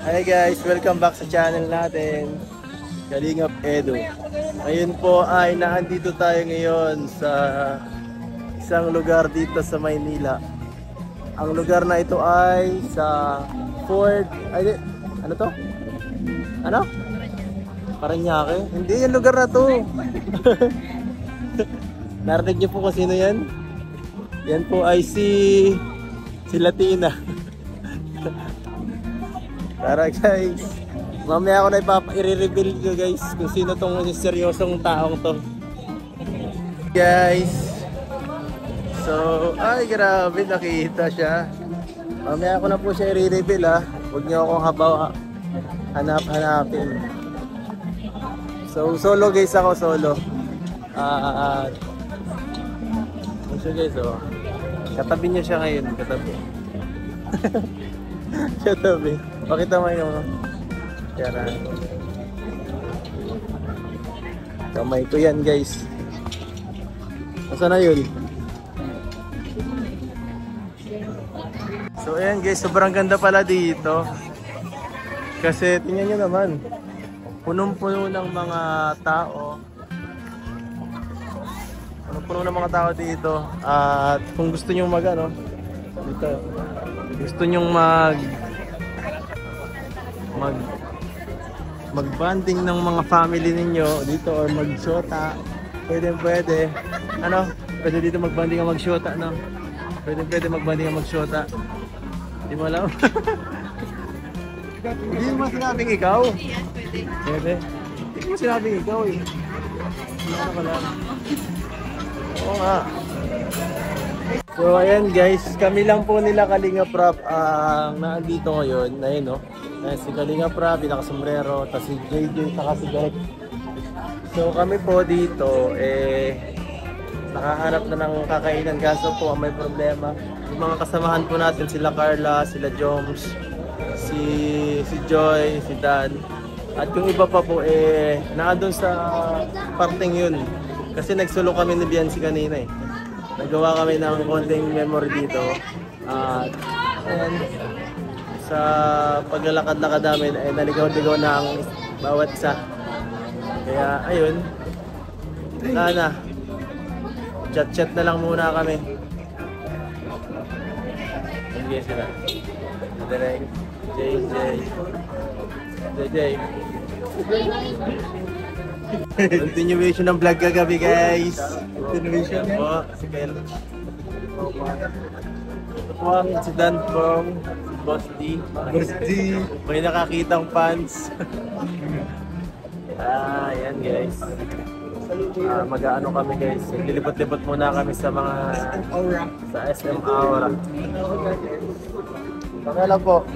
Hi guys, welcome back sa channel natin, Kalingap Edu. Ngayon po ay naandito tayo ngayon sa isang lugar dito sa Maynila. Ang lugar na ito ay sa Fort, ano to? Ano? Parañaque? Hindi yung lugar na to. Narinig niyo po kung sino yan? Yan po ay si Latina. Tara guys, mamaya ako na i-reveal ko guys kung sino tong seryosong taong to. Guys, so ay grabe, nakita siya. Mamaya ako na po siya i-reveal ha. Huwag niyo akong hanapin. So solo guys, ako solo. So guys, oh, katabi niya siya ngayon, katabi. Katabi. Pakita mo yun. Kaya kamay ko yan guys. Asa na yun? So ayan guys, sobrang ganda pala dito. Kasi tingnan nyo naman, punong-puno ng mga tao. Punong-puno ng mga tao dito. At kung gusto nyo dito, gusto nyo mag-bonding ng mga family ninyo dito or mag-shota, pwede. Pwede dito mag-bonding ang mag-shota, no? Pwede mag-bonding ang mag-shota. Hindi mo alam? Hindi mo sinabing ikaw? Pwede. Hindi mo sinabing ikaw eh. Ano ka lang? Oo nga. So ayan guys, kami lang po nila Kalingap Rap ang naandito ngayon. Ayun, no? Si Kalingap Rap, nakasombrero, tapos si JJ, saka si Garek. So kami po dito nakahanap na ng kakainan, kaso po ang may problema. Yung mga kasamahan po natin, sila Carla, sila Joms, si Joy, si Dan, at yung iba pa po naandun sa parting yun. Kasi nagsulo kami ni Biancy kanina eh. Nagawa kami ng konting memory dito. At ayan, sa paglalakad-lakad namin ay naligaw-ligaw na ang bawat isa. Kaya ayun, na chat-chat na lang muna kami. Hindi sila Direk, JJ. Continuation ng vlog kagabi guys. Continuation po. Si Kyle. Ito po ang si Dan Pong, si Boss D. May nakakitang fans. Ayan guys. Mag-aano kami guys. Lilipot-lipot muna kami sa mga sa SM Aura. Okay lang po.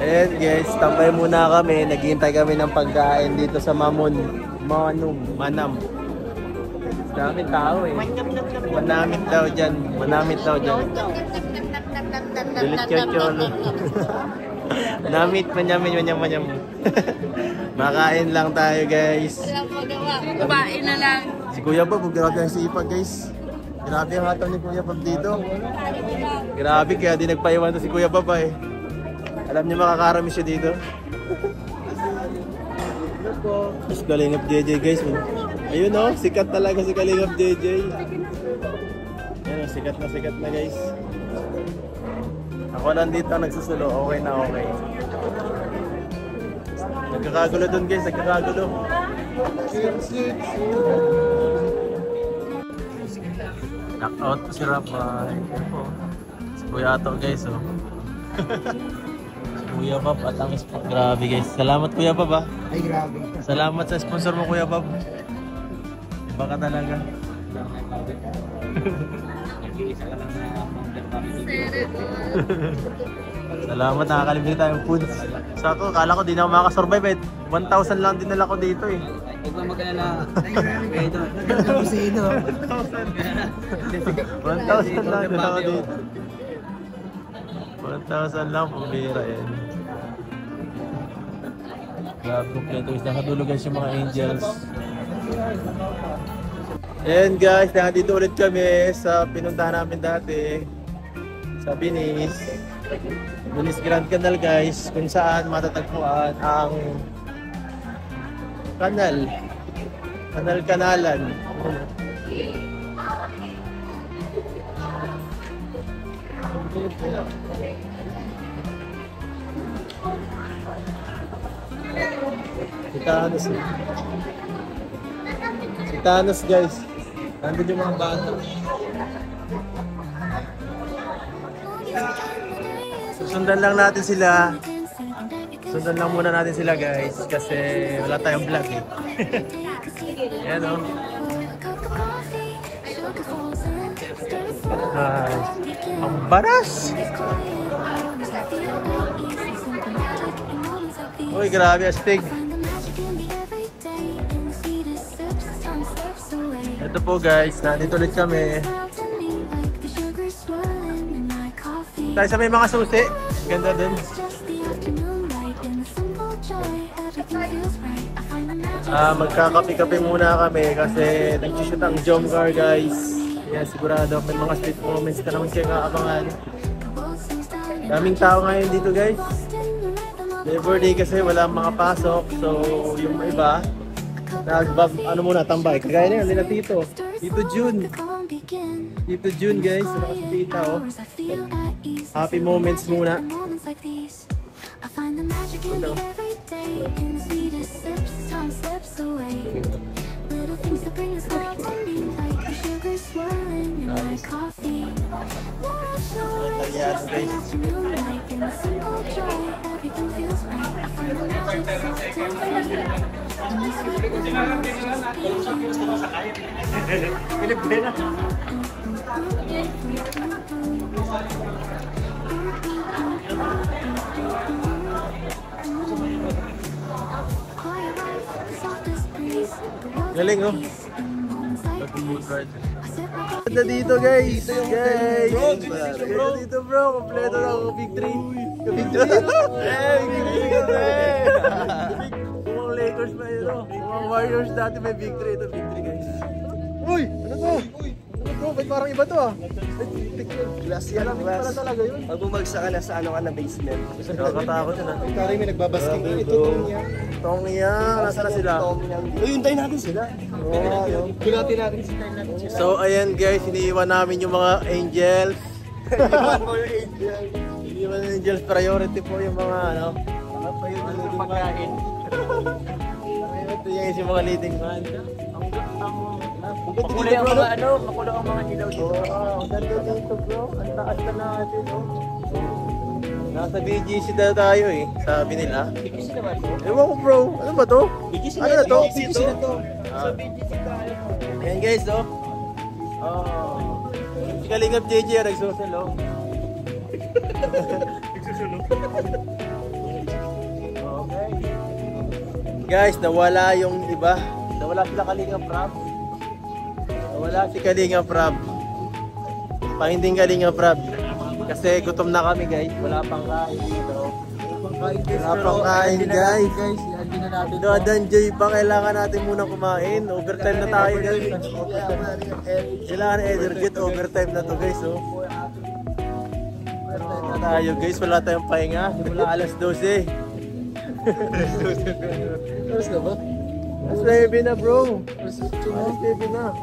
Ayan guys, tambay muna kami. Naghihintay kami ng pagkain dito sa Manam. Daming tao eh. Manamit daw dyan. Dilit-chochol. Namit, manyam. Makain lang tayo guys. Walang magawa, kumain na lang. Si Kuya Bob, grabe ang sipag guys. Grabe ang hataw ni Kuya Bob dito. Grabe, kaya di nagpaiwan to si Kuya Bob eh. Alam niyo makakarami siya dito. Mas Kalingap JJ guys. Ayun oh, sikat talaga si Kalingap JJ. Ayun, sikat na guys. Ako nandito nagsusulo, okay na okay. Nagkakagulo dun guys, nagkakagulo. Knockout po si Rapay. Si Kuya Ato guys oh. Si Kuya Bob at ang grabe guys. Salamat Kuya Bob ah. Ay grabe. Salamat sa sponsor mo Kuya Bob. Iba ka talaga. Salamat, nakakalimutan tayong foods. Sa ako, kala ko di na ako makasurvive eh. 1,000 lang dinala ko dito eh. Huwag lang mag-alala. Ito, nagkakaroon sa ito. 1,000 lang dinala ko dito. 1,000 lang, pambira yan. Grabe kompleto guys. Nakadulog guys yung mga angels. Ayan guys, nandito ulit kami sa pinuntahan namin dati sa Venice Grand Canal guys, kung saan matatagpuan ang kanalan. Si Thanos guys. Nandun yung mga bata. Sundan lang natin sila. Sundan lang muna natin sila guys. Kasi wala tayong vlog eh. Ayan o. Ang baras! Uy, grabe astig. Ito po guys, nandito ulit kami. Tayo sa may mga susi. Ganda din. Magkakape-kape muna kami kasi nag-shoot ang Jomcar guys. Yan, sigurado may mga sweet moments ka naman siya kaabangan. Daming tao ngayon dito guys. Labor Day kasi wala mga pasok. So yung iba tambay. Kagaya na yun, nila Tito June guys, wala kasi tita oh. Happy moments muna. Galing oh. Ganda dito guys. Dito bro, kompleto na ako Big 3. Big 3? Mga Lakers pa yun oh. Mga Warriors dati may Big 3. Ito Big 3 guys. Uy! Ano to? Ano bro? Ba't parang iba to ah? Glass yan. Malamig pala talaga yun. Pag bumagsak ka na sa na basement. Nakakatakot yun ah. Kari may nagbabasking. Ito Tong yan. Nasa na sila? Hintayin natin sila. Pilotin natin si Tay natin sila. So ayan guys, iniiwan namin yung mga angels. Iniiwan ng angels, priority po yung mga ano. Yung pagkain. Ito yung mga leading man. Makulay ang mga makulay ang mga ilaw dito. Ang ganda dito bro, ang taas na natin oh. Nasa BGC na tayo eh, sabi nila. BGC naman po. Ewan ko bro, ano ba to? BGC ano na to? BGC na to. So BGC tayo. Ayan guys oh. Si Kalingap JJ nagsuselo. Okay. Guys, nawala yung iba. Nawala sila Kalingap Rap. Nawala si Kalingap Rap. Pahinding Kalingap Rap. Kasi gutom na kami guys. Wala pang kain dito. Wala pang kain guys. Doon Joy pa, kailangan natin muna kumain. Overtime na tayo guys. Kailangan energy, overtime na to guys oh. Overtime na tayo guys, wala tayong pahinga. Simula alas 12. Alas na ba? Alas 9 na bro. Alas 9 na.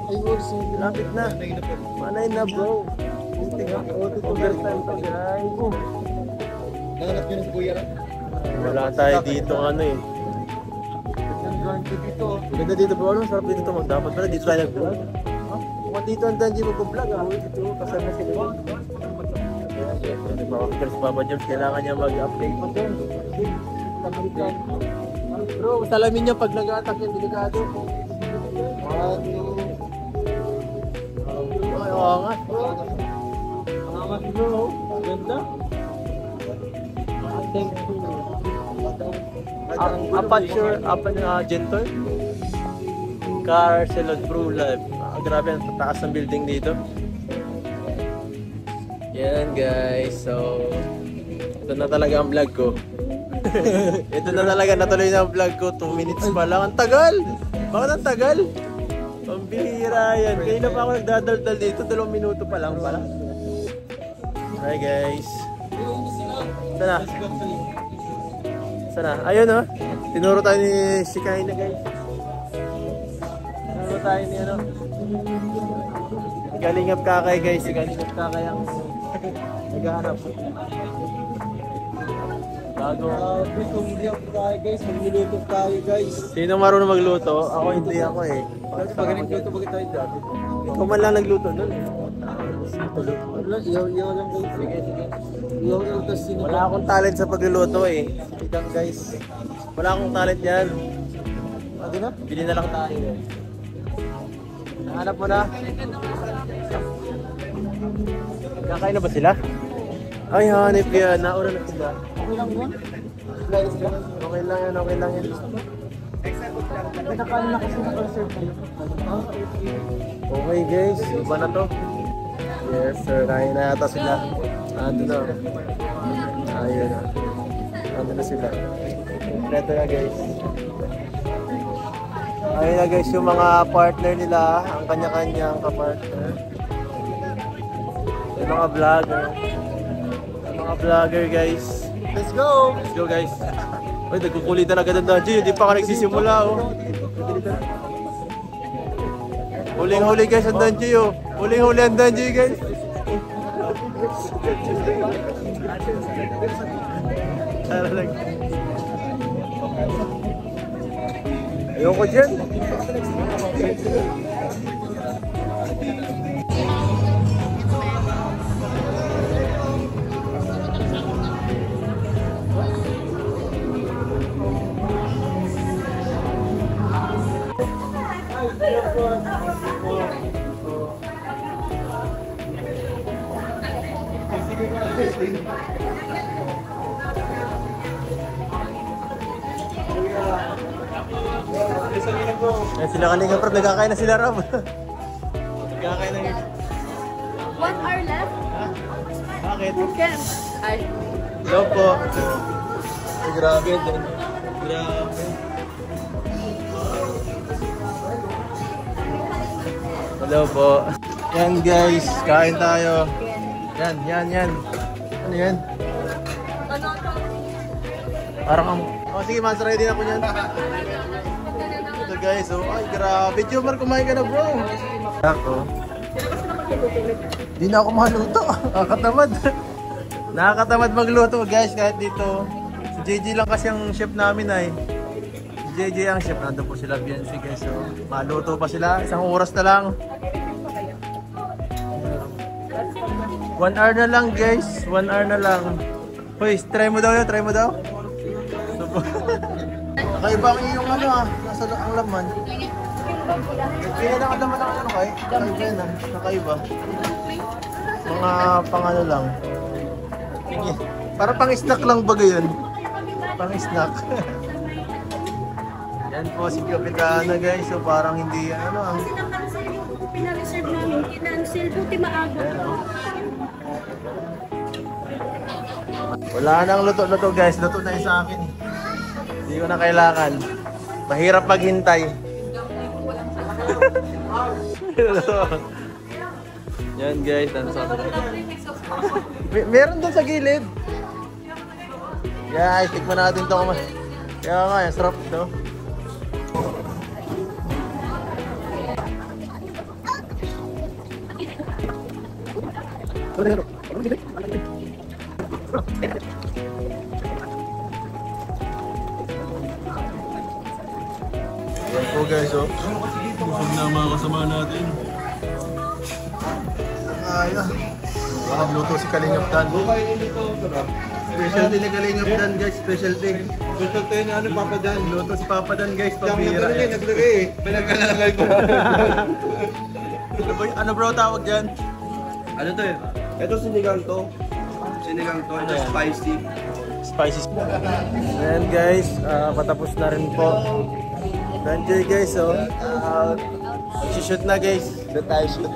Lapit na. Manay na bro. Overtime to guys. Nanganap nyo ng kuya. Wala tayo dito ano eh. Ganda dito bro, ano? Sarap dito mag dapat pala dito tayo nag-vlog. Kung dito ang Danji mag-vlog ah. Dito kasama sila. Mga Papa Jones, kailangan niya mag-update pa din. Bro, salamin niyo pag nag-attack yung delikado. Ay, angas bro. Angas bro. Ganda. Aperture, Gentle Car Salon Pro Live. Grabe ang taas ng building dito. Yan guys, so ito na talaga ang vlog ko. Ito na talaga, natuloy na ang vlog ko. 2 minutes pa lang. Ang tagal! Bakit ang tagal? Pambihira yan. Kanina pa ako nagdadaldal dito. 2 minuto pa lang pala. Hi guys. Sana? Sana? Ayun oh. Tinuro tayo ni Sikay na guys. Tinuro tayo ni ano. Kalingap kakay guys. Kalingap kakay ang naghahanap. Bago. Kung hindi ako tayo guys, magluluto tayo guys. Sino marunong magluto? Ako hindi ako eh. Pag nagluto ba tayo dati? Ikaw man lang nagluto nun eh. Iyaw lang guys. Sige, sige. Iyaw lang tapos sino. Wala akong talent sa pagluluto eh. Idang guys. Wala akong talent yan. Ano na? Bili na lang tayo eh. Nahanap mo na? Kakain na ba sila? Ay, hanip yan. Nauna na sila. Okay lang mo? Guys, Okay lang yan, okay lang yan. nagkakain na kasi naka-reserve kayo. Okay guys, iba na to. Yes sir, kain na yata sila. Ando na. Ayun na. Ando na sila. Kompleto na guys. Ayun na guys, yung mga partner nila, ang kanya-kanyang kapartner. Yung mga vlogger. Yung mga vlogger guys. Let's go! Let's go guys. Uy, nagkukulitan agad ang Danji. Hindi pa ka nagsisimula oh. Huling-huli guys ang Danji oh. Huling-huli ang Danji guys. Tara lang. Ayoko dyan. Eh, sila kanina prab, nagkakain na sila Rob. Nagkakain na yun. 1 hour left? Bakit? Ken. Ay. Hello po. Ay, grabe din. Grabe. Hello po. Yan guys, kain tayo. Yan. Ano yan? Parang ang... Oh, sige, mas ready na ako yan. Ito guys, oh. Ay, grabe. Jomar, kumain ka na bro. Ako. Hindi na ako maluto. Nakakatamad. Nakakatamad magluto guys, kahit dito. Si JJ lang kasi ang chef namin ay. Si JJ ang chef. Nandun po sila Biancy guys. So, maluto pa sila. 1 oras na lang. 1 hour na lang guys. 1 hour na lang. Hoy, try mo daw yun. Try mo daw. Kakaiba ang iyong ano ah. Nasa ang laman. Kaya lang ang laman ng ano kay. Kakaiba yan ah. Kakaiba. Mga pang ano lang. Sige. Para pang snack lang ba yun? Pang snack. Yan po si Kapitana guys. So parang hindi ano ah. Pinareserve namin. Kinancel. Buti maaga. Wala nang luto-luto guys. Luto na yun sa akin. Hindi ko na kailangan. Mahirap maghintay. Yan guys. Meron doon sa gilid. Guys, tikman natin ito. Kaya nga, yung sarap ito. Yan po guys, oh. Busog na mga kasama natin. Ay, makagluto si Kalingap Dan. Specialty ni Kalingap Dan guys, specialty. Specialty na ano, Papa Dan. Luto si Papa Dan guys, Diyan pambira. naglagay eh. Pinagkalalagay ko. Ano bro tawag dyan? Ano to eh? Ito sinigang to. Sinigang to. Ito spicy. Spicy. Ayan guys, patapos na rin po. Enjoy guys, oh. Shoot na guys. Ito tayo shoot.